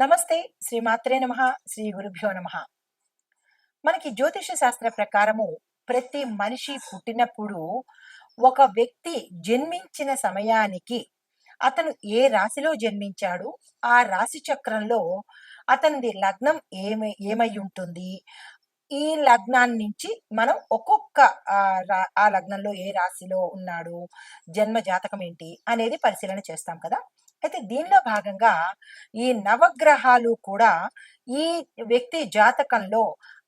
నమస్తే. శ్రీమాత్రే నమః. శ్రీ గురుభ్యో నమః. మనకి జ్యోతిష శాస్త్ర ప్రకారము ప్రతి మనిషి పుట్టినప్పుడు ఒక వ్యక్తి జన్మించిన సమయానికి అతను ఏ రాశిలో జన్మించాడు, ఆ రాశి చక్రంలో అతనిది లగ్నం ఏమై ఉంటుంది, ఈ లగ్నాన్ని నుంచి మనం ఒక్కొక్క ఆ లగ్నంలో ఏ రాశిలో ఉన్నాడు, జన్మ జాతకం ఏంటి అనేది పరిశీలన చేస్తాం కదా. అయితే దీనిలో భాగంగా ఈ నవగ్రహాలు కూడా ఈ వ్యక్తి జాతకంలో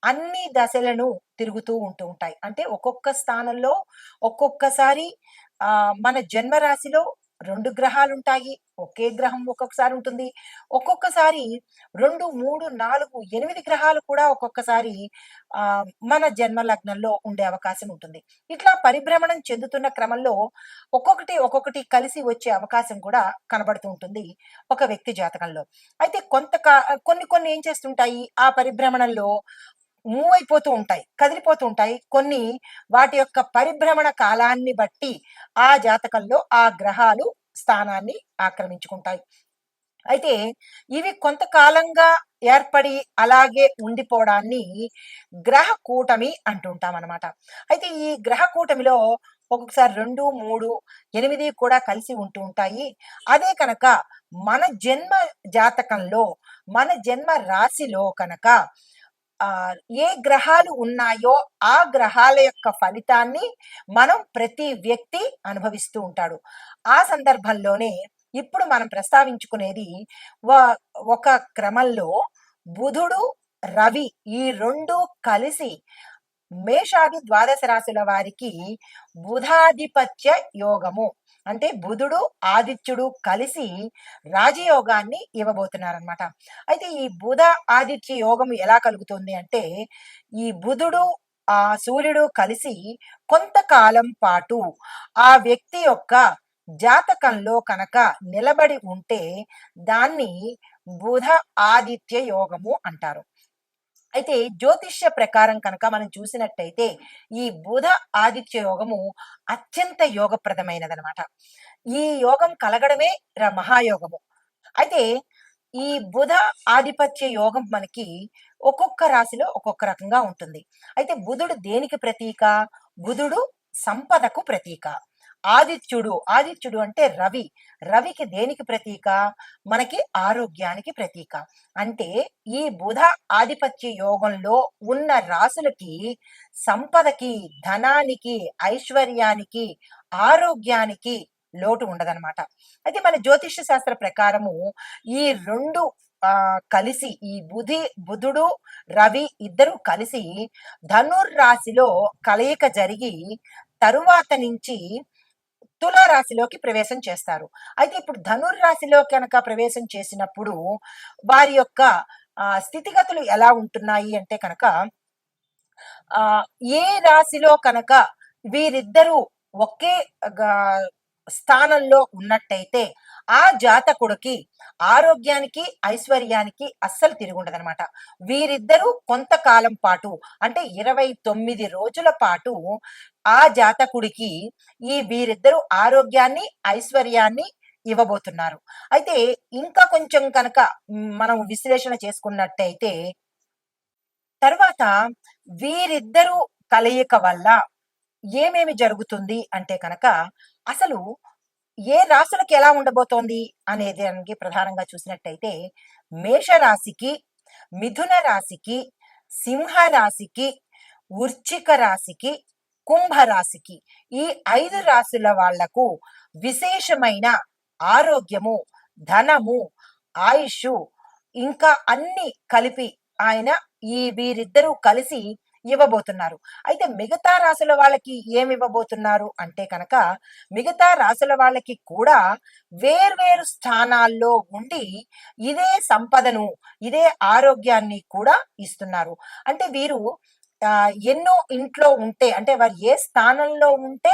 అన్ని దశలను తిరుగుతూ ఉంటాయి. అంటే ఒక్కొక్క స్థానంలో ఒక్కొక్కసారి మన జన్మ రాశిలో 2 గ్రహాలుంటాయి. ఒకే గ్రహం ఒక్కొక్కసారి ఉంటుంది. ఒక్కొక్కసారి 2, 3, 4, 8 గ్రహాలు కూడా ఒక్కొక్కసారి మన జన్మ లగ్నంలో ఉండే అవకాశం ఉంటుంది. ఇట్లా పరిభ్రమణం చెందుతున్న క్రమంలో ఒక్కొక్కటి కలిసి వచ్చే అవకాశం కూడా కనబడుతూ ఉంటుంది ఒక వ్యక్తి జాతకంలో. అయితే కొన్ని ఏం చేస్తుంటాయి, ఆ పరిభ్రమణంలో మూవ్ అయిపోతూ ఉంటాయి, కదిలిపోతూ ఉంటాయి. కొన్ని వాటి యొక్క పరిభ్రమణ కాలాన్ని బట్టి ఆ జాతకంలో ఆ గ్రహాలు స్థానాన్ని ఆక్రమించుకుంటాయి. అయితే ఇవి కొంతకాలంగా ఏర్పడి అలాగే ఉండిపోవడాన్ని గ్రహ కూటమి అంటుంటాం అనమాట. అయితే ఈ గ్రహ కూటమిలో ఒక్కొక్కసారి 2, 3, 8 కూడా కలిసి ఉంటూ ఉంటాయి. అదే కనుక మన జన్మ జాతకంలో, మన జన్మ రాశిలో కనుక ఆ ఏ గ్రహాలు ఉన్నాయో ఆ గ్రహాల యొక్క ఫలితాన్ని మనం ప్రతి వ్యక్తి అనుభవిస్తూ ఉంటాడు. ఆ సందర్భంలోనే ఇప్పుడు మనం ప్రస్తావించుకునేది ఒక క్రమంలో బుధుడు, రవి ఈ 2 కలిసి మేషాది ద్వాదశ రాశుల వారికి బుధాధిపత్య యోగము, అంటే బుధుడు ఆదిత్యుడు కలిసి రాజయోగాన్ని ఇవ్వబోతున్నారనమాట. అయితే ఈ బుధ ఆదిత్య యోగం ఎలా కలుగుతుంది అంటే, ఈ బుధుడు సూర్యుడు కలిసి కొంతకాలం పాటు ఆ వ్యక్తి యొక్క జాతకంలో కనుక నిలబడి ఉంటే దాన్ని బుధ ఆదిత్య యోగము అంటారు. అయితే జ్యోతిష్య ప్రకారం కనుక మనం చూసినట్టయితే ఈ బుధ ఆదిత్య యోగము అత్యంత యోగప్రదమైనదనమాట. ఈ యోగం కలగడమే మహాయోగము. అయితే ఈ బుధ ఆధిపత్య యోగం మనకి ఒక్కొక్క రాశిలో ఒక్కొక్క రకంగా ఉంటుంది. అయితే బుధుడు దేనికి ప్రతీక? బుధుడు సంపదకు ప్రతీక. ఆదిత్యుడు అంటే రవి. రవికి దేనికి ప్రతీక? మనకి ఆరోగ్యానికి ప్రతీక. అంటే ఈ బుధ ఆధిపత్య యోగంలో ఉన్న రాశులకి సంపదకి, ధనానికి, ఐశ్వర్యానికి, ఆరోగ్యానికి లోటు ఉండదనమాట. అయితే మన జ్యోతిష్య శాస్త్ర ప్రకారము ఈ 2 కలిసి ఈ బుధుడు, రవి ఇద్దరు కలిసి ధనుర్రాశిలో కలయిక జరిగి తరువాత నుంచి తులారాశిలోకి ప్రవేశం చేస్తారు. అయితే ఇప్పుడు ధనుర్రాశిలో కనుక ప్రవేశం చేసినప్పుడు వారి యొక్క స్థితిగతులు ఎలా ఉంటున్నాయి అంటే కనుక ఏ రాశిలో కనుక వీరిద్దరూ ఒకే స్థానంలో ఉన్నట్టయితే ఆ జాతకుడికి ఆరోగ్యానికి, ఐశ్వర్యానికి అస్సలు తిరుగుండదనమాట. వీరిద్దరూ కొంతకాలం పాటు అంటే 29 రోజుల పాటు ఆ జాతకుడికి వీరిద్దరూ ఆరోగ్యాన్ని, ఐశ్వర్యాన్ని ఇవ్వబోతున్నారు. అయితే ఇంకా కొంచెం కనుక మనం విశ్లేషణ చేసుకున్నట్టయితే తర్వాత వీరిద్దరూ కలయిక వల్ల ఏమేమి జరుగుతుంది అంటే కనుక అసలు ఏ రాశులకి ఎలా ఉండబోతోంది అనేది దానికి ప్రధానంగా చూసినట్టయితే మేషరాశికి, మిథున రాశికి, సింహ రాశికి, వృశ్చిక రాశికి, కుంభ రాశికి ఈ 5 రాశుల వాళ్లకు విశేషమైన ఆరోగ్యము, ధనము, ఆయుష్ ఇంకా అన్ని కలిపి ఆయన వీరిద్దరూ కలిసి ఇవ్వబోతున్నారు. అయితే మిగతా రాశుల వాళ్ళకి ఏమి ఇవ్వబోతున్నారు అంటే కనుక మిగతా రాశుల వాళ్ళకి కూడా వేర్వేరు స్థానాల్లో ఉండి ఇదే సంపదను, ఇదే ఆరోగ్యాన్ని కూడా ఇస్తున్నారు. అంటే వీరు ఎన్నో ఇంట్లో ఉంటే అంటే వారు ఏ స్థానంలో ఉంటే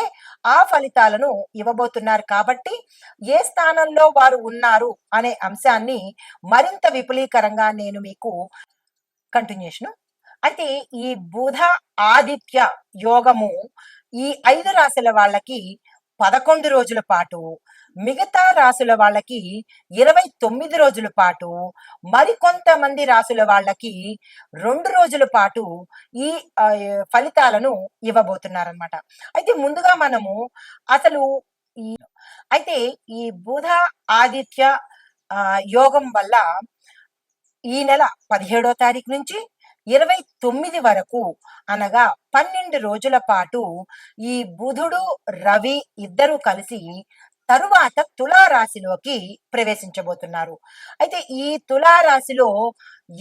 ఆ ఫలితాలను ఇవ్వబోతున్నారు. కాబట్టి ఏ స్థానంలో వారు ఉన్నారు అనే అంశాన్ని మరింత విపులీకరంగా నేను మీకు కంటిన్యూషన్. అయితే ఈ బుధ ఆదిత్య యోగము ఈ 5 రాశుల వాళ్ళకి 11 రోజుల పాటు, మిగతా రాసుల వాళ్ళకి 29 రోజుల పాటు, మరికొంతమంది రాసుల వాళ్ళకి 2 రోజుల పాటు ఈ ఫలితాలను ఇవ్వబోతున్నారనమాట. అయితే ముందుగా మనము అసలు ఈ అయితే ఈ బుధ ఆదిత్య యోగం వల్ల ఈ నెల 17వ తారీఖు నుంచి 29 వరకు అనగా 12 రోజుల పాటు ఈ బుధుడు రవి ఇద్దరు కలిసి తరువాత తులారాశిలోకి ప్రవేశించబోతున్నారు. అయితే ఈ తులారాశిలో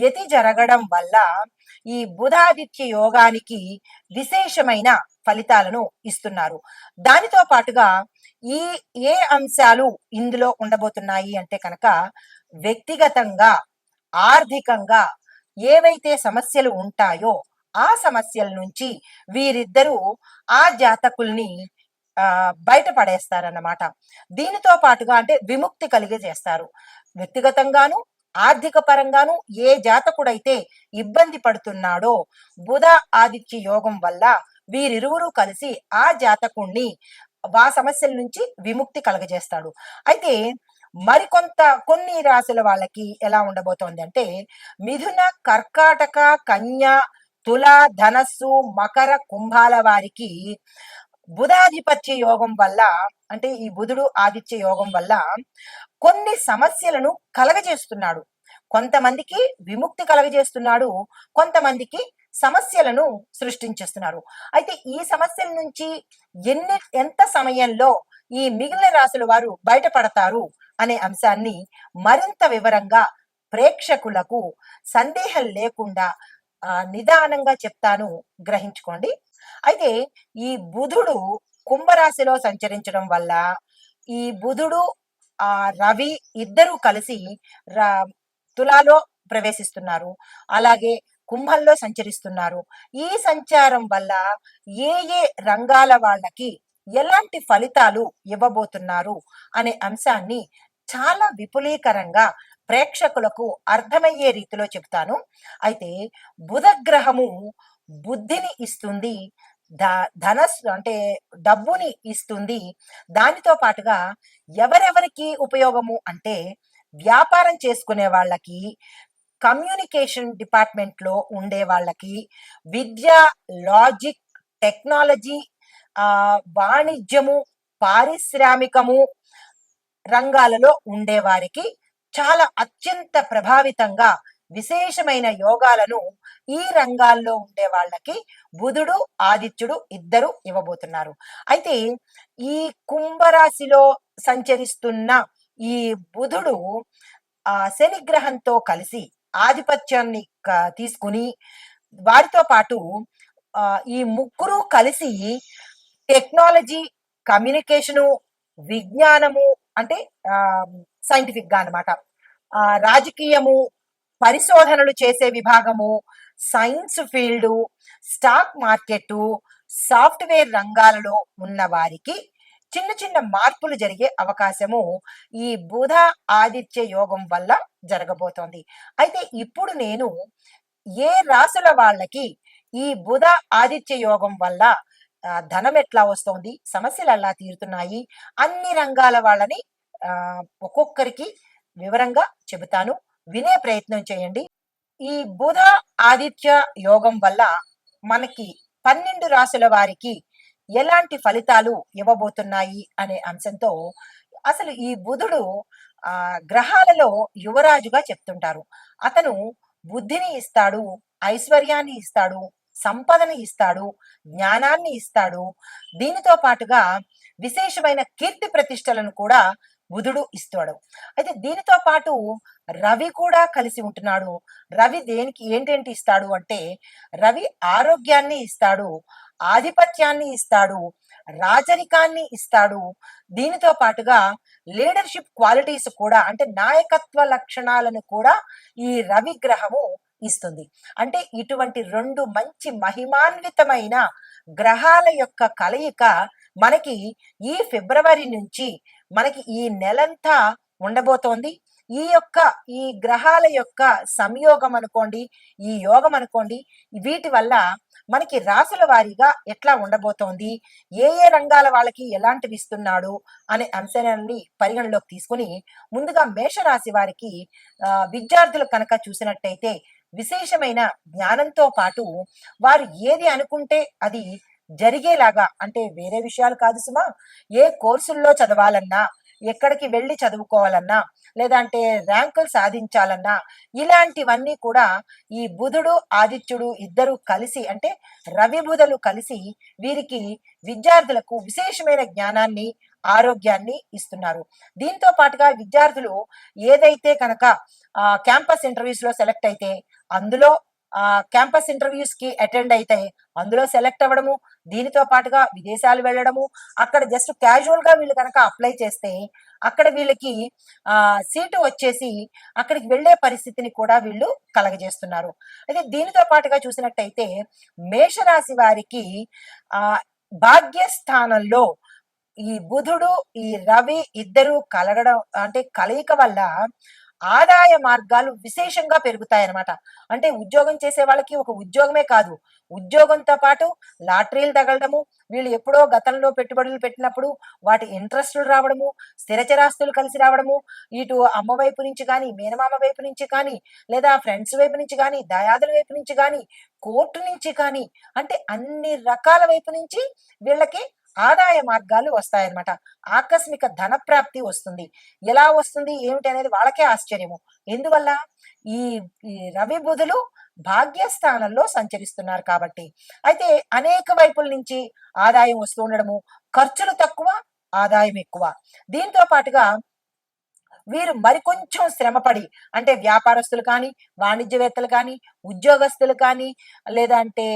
యతి జరగడం వల్ల ఈ బుధాదిత్య యోగానికి విశేషమైన ఫలితాలను ఇస్తున్నారు. దానితో పాటుగా ఈ ఏ అంశాలు ఇందులో ఉండబోతున్నాయి అంటే కనుక వ్యక్తిగతంగా, ఆర్థికంగా ఏవైతే సమస్యలు ఉంటాయో ఆ సమస్యల నుంచి వీరిద్దరూ ఆ జాతకుల్ని బయటపడేస్తారన్నమాట. దీనితో పాటుగా అంటే విముక్తి కలిగజేస్తారు. వ్యక్తిగతంగాను, ఆర్థిక పరంగాను ఏ జాతకుడైతే ఇబ్బంది పడుతున్నాడో బుధ ఆదిత్య యోగం వల్ల వీరిరువురు కలిసి ఆ జాతకుణ్ణి ఆ సమస్యల నుంచి విముక్తి కలగజేస్తాడు. అయితే కొన్ని రాశుల వాళ్ళకి ఎలా ఉండబోతోంది అంటే మిథున, కర్కాటక, కన్య, తుల, ధనస్సు, మకర, కుంభాల వారికి బుధాధిపత్య యోగం వల్ల అంటే ఈ బుధుడు ఆదిత్య యోగం వల్ల కొన్ని సమస్యలను కలగజేస్తున్నాడు. కొంతమందికి విముక్తి కలగజేస్తున్నాడు, కొంతమందికి సమస్యలను సృష్టించేస్తున్నారు. అయితే ఈ సమస్యల నుంచి ఎంత సమయంలో ఈ మిగిలిన రాశుల వారు బయటపడతారు అనే అంశాన్ని మరింత వివరంగా ప్రేక్షకులకు సందేహం లేకుండా నిదానంగా చెప్తాను, గ్రహించుకోండి. అయితే ఈ బుధుడు కుంభరాశిలో సంచరించడం వల్ల ఈ బుధుడు రవి ఇద్దరు కలిసి తులాలో ప్రవేశిస్తున్నారు, అలాగే కుంభంలో సంచరిస్తున్నారు. ఈ సంచారం వల్ల ఏ ఏ రంగాల వాళ్ళకి ఎలాంటి ఫలితాలు ఇవ్వబోతున్నారు అనే అంశాన్ని చాలా విపులీకరంగా ప్రేక్షకులకు అర్థమయ్యే రీతిలో చెప్తాను. అయితే బుధ గ్రహము బుద్ధిని ఇస్తుంది, ధనస్సు అంటే డబ్బుని ఇస్తుంది. దానితో పాటుగా ఎవరెవరికి ఉపయోగము అంటే వ్యాపారం చేసుకునే వాళ్ళకి, కమ్యూనికేషన్ డిపార్ట్మెంట్ లో ఉండే వాళ్ళకి, విద్య, లాజిక్, టెక్నాలజీ, వాణిజ్యము, పారిశ్రామికము రంగాలలో ఉండేవారికి చాలా అత్యంత ప్రభావితంగా విశేషమైన యోగాలను ఈ రంగాల్లో ఉండే వాళ్ళకి బుధుడు ఆదిత్యుడు ఇద్దరు ఇవ్వబోతున్నారు. అయితే ఈ కుంభరాశిలో సంచరిస్తున్న ఈ బుధుడు శని గ్రహంతో కలిసి ఆధిపత్యాన్ని తీసుకుని వారితో పాటు ఈ ముగ్గురు కలిసి టెక్నాలజీ, కమ్యూనికేషను, విజ్ఞానము అంటే సైంటిఫిక్ గా అనమాట, రాజకీయము, పరిశోధనలు చేసే విభాగము, science field, stock market, software రంగాలలో ఉన్న వారికి చిన్న చిన్న మార్పులు జరిగే అవకాశము ఈ బుధ ఆదిత్య యోగం వల్ల జరగబోతోంది. అయితే ఇప్పుడు నేను ఏ రాసుల వాళ్ళకి ఈ బుధ ఆదిత్య యోగం వల్ల ధనం ఎట్లా వస్తోంది, సమస్యలు ఎలా తీరుతున్నాయి, అన్ని రంగాల వాళ్ళని ఒక్కొక్కరికి వివరంగా చెబుతాను, వినే ప్రయత్నం చేయండి. ఈ బుధ ఆదిత్య యోగం వల్ల మనకి 12 రాసుల వారికి ఎలాంటి ఫలితాలు ఇవ్వబోతున్నాయి అనే అంశంతో అసలు ఈ బుధుడు గ్రహాలలో యువరాజుగా చెప్తుంటారు. అతను బుద్ధిని ఇస్తాడు, ఐశ్వర్యాన్ని ఇస్తాడు, సంపదని ఇస్తాడు, జ్ఞానాన్ని ఇస్తాడు. దీనితో పాటుగా విశేషమైన కీర్తి ప్రతిష్టలను కూడా బుధుడు ఇస్తాడు. అయితే దీనితో పాటు రవి కూడా కలిసి ఉంటున్నాడు. రవి దేనికి ఏంటేంటి ఇస్తాడు అంటే రవి ఆరోగ్యాన్ని ఇస్తాడు, ఆధిపత్యాన్ని ఇస్తాడు, రాజరికాన్ని ఇస్తాడు. దీనితో పాటుగా లీడర్షిప్ క్వాలిటీస్ కూడా అంటే నాయకత్వ లక్షణాలను కూడా ఈ రవి గ్రహము ఇస్తుంది. అంటే ఇటువంటి 2 మంచి మహిమాన్వితమైన గ్రహాల యొక్క కలయిక మనకి ఈ ఫిబ్రవరి నుంచి మనకి ఈ నెలంతా ఉండబోతోంది. ఈ గ్రహాల యొక్క సంయోగం అనుకోండి, ఈ యోగం అనుకోండి, వీటి వల్ల మనకి రాసుల వారీగా ఎట్లా ఉండబోతోంది, ఏ ఏ రంగాల వాళ్ళకి ఎలాంటివి ఇస్తున్నాడు అనే అంశాన్ని పరిగణలోకి తీసుకుని ముందుగా మేషరాశి వారికి విద్యార్థులు కనుక చూసినట్టయితే విశేషమైన జ్ఞానంతో పాటు వారు ఏది అనుకుంటే అది జరిగేలాగా, అంటే వేరే విషయాలు కాదు సుమా, ఏ కోర్సుల్లో చదవాలన్నా, ఎక్కడికి వెళ్ళి చదువుకోవాలన్నా, లేదంటే ర్యాంకులు సాధించాలన్నా, ఇలాంటివన్నీ కూడా ఈ బుధుడు ఆదిత్యుడు ఇద్దరు కలిసి, అంటే రవి బుధులు కలిసి వీరికి విద్యార్థులకు విశేషమైన జ్ఞానాన్ని, ఆరోగ్యాన్ని ఇస్తున్నారు. దీంతో పాటుగా విద్యార్థులు ఏదైతే కనుక క్యాంపస్ ఇంటర్వ్యూస్ లో సెలెక్ట్ అయితే అందులో క్యాంపస్ ఇంటర్వ్యూస్ కి అటెండ్ అయితే అందులో సెలెక్ట్ అవ్వడము, దీనితో పాటుగా విదేశాలు వెళ్ళడము, అక్కడ జస్ట్ క్యాజువల్ గా వీళ్ళు కనుక అప్లై చేస్తే అక్కడ వీళ్ళకి సీటు వచ్చేసి అక్కడికి వెళ్ళే పరిస్థితిని కూడా వీళ్ళు కలగజేస్తున్నారు. అయితే దీనితో పాటుగా చూసినట్టయితే మేషరాశి వారికి ఆ భాగ్యస్థానంలో ఈ బుధుడు, ఈ రవి ఇద్దరు కలగడం, అంటే కలయిక వల్ల ఆదాయ మార్గాలు విశేషంగా పెరుగుతాయన్నమాట. అంటే ఉద్యోగం చేసే వాళ్ళకి ఒక ఉద్యోగమే కాదు, ఉద్యోగంతో పాటు లాటరీలు తగలడము, వీళ్ళు ఎప్పుడో గతంలో పెట్టుబడులు పెట్టినప్పుడు వాటి ఇంట్రెస్టులు రావడము, స్థిరచరాస్తులు కలిసి రావడము, ఇటు అమ్మ వైపు నుంచి కానీ, మేనమామ వైపు నుంచి కానీ, లేదా ఫ్రెండ్స్ వైపు నుంచి కానీ, దయాదుల వైపు నుంచి కానీ, కోర్టు నుంచి కానీ, అంటే అన్ని రకాల వైపు నుంచి వీళ్ళకి ఆదాయ మార్గాలు వస్తాయన్నమాట. ఆకస్మిక ధన ప్రాప్తి వస్తుంది. ఎలా వస్తుంది ఏమిటి అనేది వాళ్ళకే ఆశ్చర్యము. ఎందువల్ల ఈ ఈ రవి బుధులు భాగ్యస్థానంలో సంచరిస్తున్నారు కాబట్టి. అయితే అనేక వైపుల నుంచి ఆదాయం వస్తూ ఉండడము, ఖర్చులు తక్కువ, ఆదాయం ఎక్కువ. దీంతో పాటుగా వీరు మరికొంచెం శ్రమపడి, అంటే వ్యాపారస్తులు కానీ, వాణిజ్యవేత్తలు కానీ, ఉద్యోగస్తులు కానీ, లేదంటే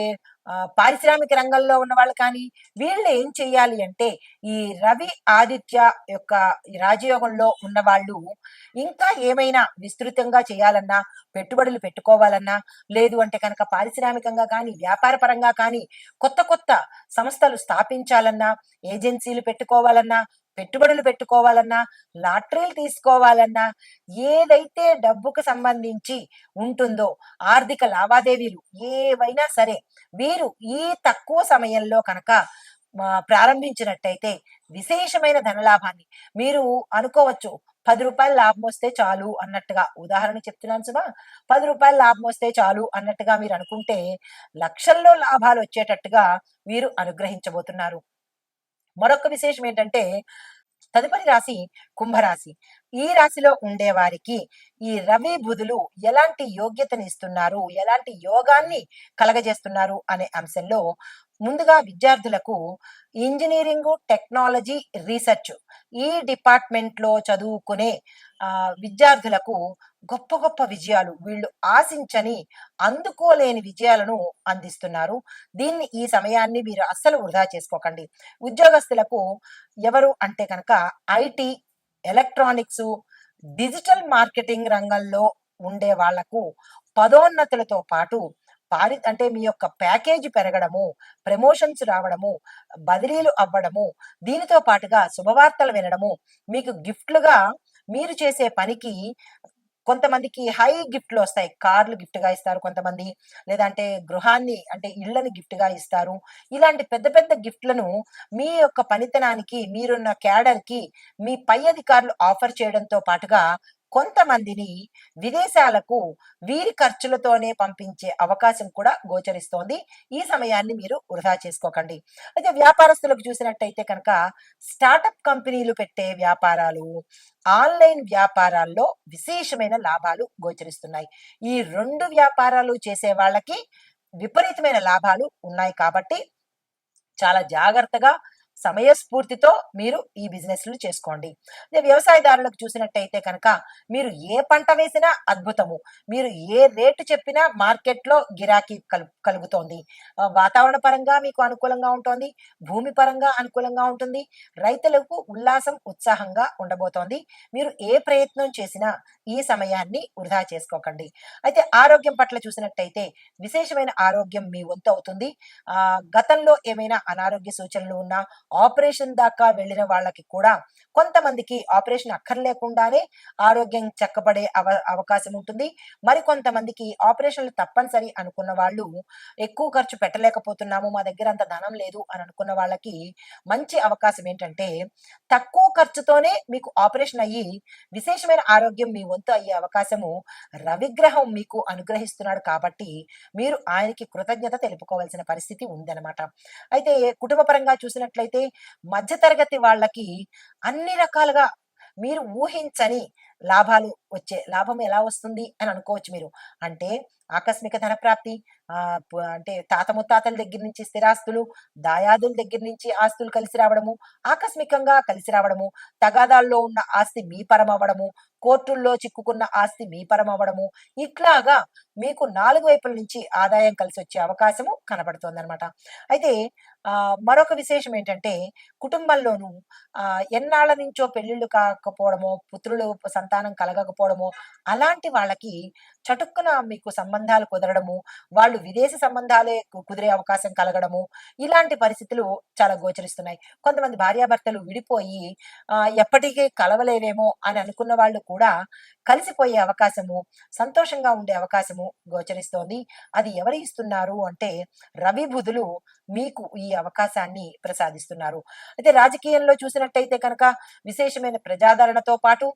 పారిశ్రామిక రంగంలో ఉన్న వాళ్ళు కానీ, వీళ్ళు ఏం చెయ్యాలి అంటే ఈ రవి ఆదిత్య యొక్క ఈ రాజయోగంలో ఉన్న వాళ్ళు ఇంకా ఏమైనా విస్తృతంగా చేయాలన్నా, పెట్టుబడులు పెట్టుకోవాలన్నా, లేదు అంటే కనుక పారిశ్రామికంగా కానీ, వ్యాపార పరంగా కానీ కొత్త కొత్త సంస్థలు స్థాపించాలన్నా, ఏజెన్సీలు పెట్టుకోవాలన్నా, పెట్టుబడులు పెట్టుకోవాలన్నా, లాటరీలు తీసుకోవాలన్నా, ఏదైతే డబ్బుకు సంబంధించి ఉంటుందో ఆర్థిక లావాదేవీలు ఏవైనా సరే వీరు ఈ తక్కువ సమయంలో కనుక ప్రారంభించినట్టయితే విశేషమైన ధనలాభాన్ని మీరు అనుకోవచ్చు. 10 రూపాయలు లాభం వస్తే చాలు అన్నట్టుగా, ఉదాహరణ చెప్తున్నాను సుమా, 10 రూపాయలు లాభం వస్తే చాలు అన్నట్టుగా మీరు అనుకుంటే లక్షల్లో లాభాలు వచ్చేటట్టుగా వీరు అనుగ్రహించబోతున్నారు. మరొక విశేషం ఏంటంటే తదుపరి రాశి కుంభరాశి. ఈ రాశిలో ఉండే వారికి ఈ రవి బుధులు ఎలాంటి యోగ్యతని ఇస్తున్నారు, ఎలాంటి యోగాన్ని కలగజేస్తున్నారు అనే అంశంలో ముందుగా విద్యార్థులకు ఇంజనీరింగ్, టెక్నాలజీ, రీసెర్చ్ ఈ డిపార్ట్మెంట్ లో చదువుకునే విద్యార్థులకు గొప్ప గొప్ప విజయాలు, వీళ్ళు ఆశించని అందుకోలేని విజయాలను అందిస్తున్నారు. ఈ సమయాన్ని మీరు అస్సలు వృధా చేసుకోకండి. ఉద్యోగస్తులకు ఎవరు అంటే కనుక ఐటీ, ఎలక్ట్రానిక్స్, డిజిటల్ మార్కెటింగ్ రంగంలో ఉండే వాళ్లకు పదోన్నతులతో పాటు అంటే మీ యొక్క ప్యాకేజీ పెరగడము, ప్రమోషన్స్ రావడము, బదిలీలు అవ్వడము, దీనితో పాటుగా శుభవార్తలు వినడము, మీకు గిఫ్ట్లుగా మీరు చేసే పనికి కొంతమందికి హై గిఫ్ట్లు వస్తాయి. కార్లు గిఫ్ట్ గా ఇస్తారు కొంతమంది, లేదంటే గృహాన్ని అంటే ఇళ్లను గిఫ్ట్ గా ఇస్తారు. ఇలాంటి పెద్ద పెద్ద గిఫ్ట్లను మీ యొక్క పనితనానికి, మీరున్న క్యాడర్ కి మీ పై అధికారులు ఆఫర్ చేయడంతో పాటుగా కొంతమందిని విదేశాలకు వీరి ఖర్చులతోనే పంపించే అవకాశం కూడా గోచరిస్తోంది. ఈ సమయాన్ని మీరు వృధా చేసుకోకండి. అయితే వ్యాపారస్తులకు చూసినట్టయితే కనుక స్టార్టప్ కంపెనీలు పెట్టే వ్యాపారాలు, ఆన్లైన్ వ్యాపారాల్లో విశేషమైన లాభాలు గోచరిస్తున్నాయి. ఈ 2 వ్యాపారాలు చేసే వాళ్ళకి విపరీతమైన లాభాలు ఉన్నాయి కాబట్టి చాలా జాగ్రత్తగా సమయస్ఫూర్తితో మీరు ఈ బిజినెస్లు చేసుకోండి. వ్యవసాయదారులకు చూసినట్టయితే కనుక మీరు ఏ పంట వేసినా అద్భుతము, మీరు ఏ రేటు చెప్పినా మార్కెట్లో గిరాకీ కలుగుతోంది. వాతావరణ పరంగా మీకు అనుకూలంగా ఉంటుంది, భూమి పరంగా అనుకూలంగా ఉంటుంది, రైతులకు ఉల్లాసం ఉత్సాహంగా ఉండబోతోంది. మీరు ఏ ప్రయత్నం చేసినా ఈ సమయాన్ని వృధా చేసుకోకండి. అయితే ఆరోగ్యం పట్ల చూసినట్టయితే విశేషమైన ఆరోగ్యం మీ వంతు అవుతుంది. గతంలో ఏమైనా అనారోగ్య సూచనలు ఉన్నా ఆపరేషన్ దాకా వెళ్ళిన వాళ్ళకి కూడా కొంతమందికి ఆపరేషన్ అక్కర్లేకుండానే ఆరోగ్యం చక్కబడే అవకాశం ఉంటుంది. మరికొంతమందికి ఆపరేషన్లు తప్పనిసరి అనుకున్న వాళ్ళు ఎక్కువ ఖర్చు పెట్టలేకపోతున్నాము, మా దగ్గర అంత ధనం లేదు అని అనుకున్న వాళ్ళకి మంచి అవకాశం ఏంటంటే తక్కువ ఖర్చుతోనే మీకు ఆపరేషన్ అయ్యి విశేషమైన ఆరోగ్యం మీ వంతు అయ్యే అవకాశము రవిగ్రహం మీకు అనుగ్రహిస్తున్నాడు కాబట్టి మీరు ఆయనకి కృతజ్ఞత తెలుపుకోవాల్సిన పరిస్థితి ఉందన్నమాట. అయితే కుటుంబ పరంగా చూసినట్లయితే మధ్యతరగతి వాళ్ళకి అన్ని రకాలుగా మీరు ఊహించని లాభాలు వచ్చే లాభం ఎలా వస్తుంది అని అనుకోవచ్చు మీరు. అంటే ఆకస్మిక ధనప్రాప్తి, అంటే తాత ముత్తాతల దగ్గర నుంచి స్థిరాస్తులు, దాయాదుల దగ్గర నుంచి ఆస్తులు కలిసి రావడము, ఆకస్మికంగా కలిసి రావడము, తగాదాల్లో ఉన్న ఆస్తి మీ పరమవ్వడము, కోర్టుల్లో చిక్కుకున్న ఆస్తి మీ పరమవ్వడము, ఇట్లాగా మీకు 4 వైపుల నుంచి ఆదాయం కలిసి వచ్చే అవకాశము కనబడుతోందనమాట. అయితే మరొక విశేషం ఏంటంటే కుటుంబంలోనూ ఎన్నాళ్ళ నుంచో పెళ్ళిళ్ళు కాకపోవడమో, పుత్రులు సంతానం కలగకపోవడమో, అలాంటి వాళ్ళకి చటుక్కున మీకు సంబంధాలు కుదరడము, వాళ్ళు విదేశీ సంబంధాలే కుదిరే అవకాశం కలగడము, ఇలాంటి పరిస్థితులు చాలా గోచరిస్తున్నాయి. కొంతమంది భార్యాభర్తలు విడిపోయి ఎప్పటికీ కలవలేవేమో అని అనుకున్న వాళ్ళు కూడా కలిసిపోయే అవకాశము, సంతోషంగా ఉండే అవకాశము గోచరిస్తోంది. అది ఎవరు ఇస్తున్నారు అంటే రవి బుధులు మీకు ఈ అవకాశాన్ని ప్రసాదిస్తున్నారు. అయితే రాజకీయంలో చూసినట్టయితే కనుక విశేషమైన ప్రజాదరణతో పాటు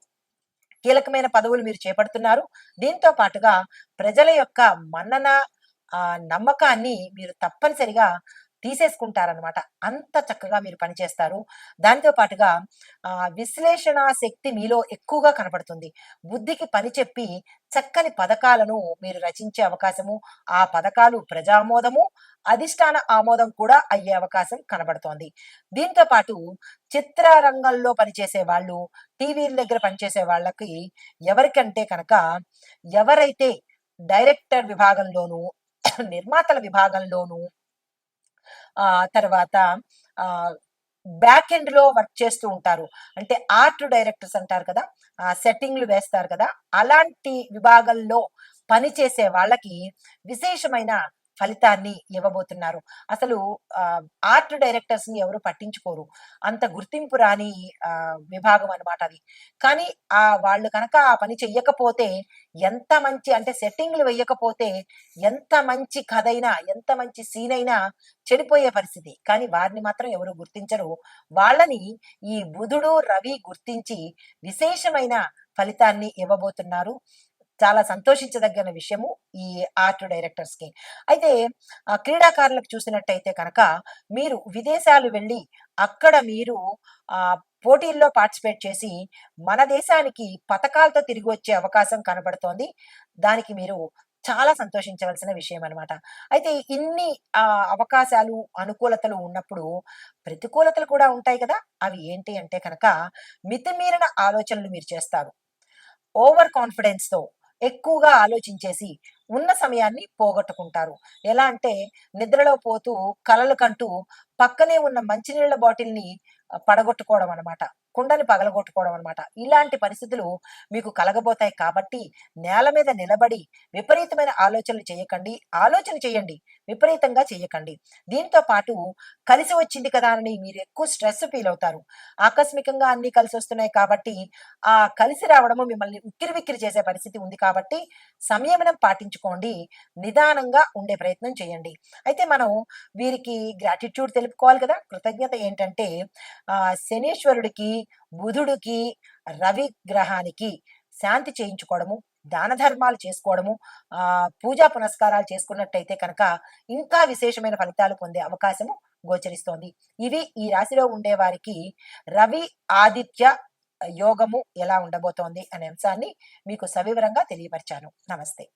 కీలకమైన పదవులు మీరు చేపడుతున్నారు. దీంతో పాటుగా ప్రజల యొక్క మన్నన, నమ్మకాన్ని మీరు తప్పనిసరిగా తీసేసుకుంటారనమాట. అంత చక్కగా మీరు పనిచేస్తారు. దానితో పాటుగా విశ్లేషణ శక్తి మీలో ఎక్కువగా కనపడుతుంది. బుద్ధికి పని చెప్పి చక్కని పథకాలను మీరు రచించే అవకాశము, ఆ పథకాలు ప్రజామోదము, అధిష్టాన ఆమోదం కూడా అయ్యే అవకాశం కనబడుతోంది. దీంతో పాటు చిత్రరంగంలో పనిచేసే వాళ్ళు, టీవీల దగ్గర పనిచేసే వాళ్ళకి ఎవరికంటే కనుక ఎవరైతే డైరెక్టర్ విభాగంలోను, నిర్మాతల విభాగంలోను, తర్వాత బ్యాక్ ఎండ్ లో వర్క్ చేస్తూ ఉంటారు. అంటే ఆర్ట్ డైరెక్టర్స్ అంటారు కదా, సెట్టింగ్లు వేస్తారు కదా, అలాంటి విభాగంలో పనిచేసే వాళ్ళకి విశేషమైన ఫలితాన్ని ఇవ్వబోతున్నారు. అసలు ఆర్ట్ డైరెక్టర్స్ ని ఎవరు పట్టించుకోరు, అంత గుర్తింపు రాని విభాగం అనమాట అది. కానీ వాళ్ళు కనుక ఆ పని చెయ్యకపోతే ఎంత మంచి, అంటే సెట్టింగ్లు వేయకపోతే ఎంత మంచి కథ అయినా, ఎంత మంచి సీన్ అయినా చెడిపోయే పరిస్థితి. కానీ వారిని మాత్రం ఎవరు గుర్తించరు. వాళ్ళని ఈ బుధుడు రవి గుర్తించి విశేషమైన ఫలితాన్ని ఇవ్వబోతున్నారు. చాలా సంతోషించదగిన విషయము ఈ ఆర్ట్ డైరెక్టర్స్ కి. అయితే క్రీడాకారులకు చూసినట్టయితే కనుక మీరు విదేశాలు వెళ్ళి అక్కడ మీరు పోటీల్లో పార్టిసిపేట్ చేసి మన దేశానికి పథకాలతో తిరిగి వచ్చే అవకాశం కనబడుతోంది. దానికి మీరు చాలా సంతోషించవలసిన విషయం అనమాట. అయితే ఇన్ని అవకాశాలు, అనుకూలతలు ఉన్నప్పుడు ప్రతికూలతలు కూడా ఉంటాయి కదా. అవి ఏంటి అంటే కనుక మితిమీరిన ఆలోచనలు మీరు చేస్తారు. ఓవర్ కాన్ఫిడెన్స్ తో ఎక్కువగా ఆలోచించేసి ఉన్న సమయాన్ని పోగొట్టుకుంటారు. ఎలా అంటే నిద్రలో పోతూ కలలు కంటూ పక్కనే ఉన్న మంచినీళ్ళ బాటిల్ని పడగొట్టుకోవడం అనమాట, కుండని పగలగొట్టుకోవడం అనమాట. ఇలాంటి పరిస్థితులు మీకు కలగబోతాయి కాబట్టి నేల మీద నిలబడి విపరీతమైన ఆలోచనలు చేయకండి. ఆలోచన చేయండి, విపరీతంగా చేయకండి. దీంతో పాటు కలిసి వచ్చింది కదా అని మీరు ఎక్కువ స్ట్రెస్ ఫీల్ అవుతారు. ఆకస్మికంగా అన్ని కలిసి వస్తున్నాయి కాబట్టి ఆ కలిసి రావడము మిమ్మల్ని ఉక్కిరిబిక్కిరి చేసే పరిస్థితి ఉంది కాబట్టి సంయమనం పాటించుకోండి, నిదానంగా ఉండే ప్రయత్నం చేయండి. అయితే మనం వీరికి గ్రాటిట్యూడ్ తెలుపుకోవాలి కదా. కృతజ్ఞత ఏంటంటే శనీశ్వరుడికి, బుధుడికి, రవి గ్రహానికి శాంతి చేయించుకోవడము, దాన ధర్మాలు చేసుకోవడము, పూజా పునస్కారాలు చేసుకున్నట్టయితే కనుక ఇంకా విశేషమైన ఫలితాలు పొందే అవకాశము గోచరిస్తోంది. ఇవి ఈ రాశిలో ఉండే వారికి రవి ఆదిత్య యోగము ఎలా ఉండబోతోంది అనే అంశాన్ని మీకు సవివరంగా తెలియపరిచాను. నమస్తే.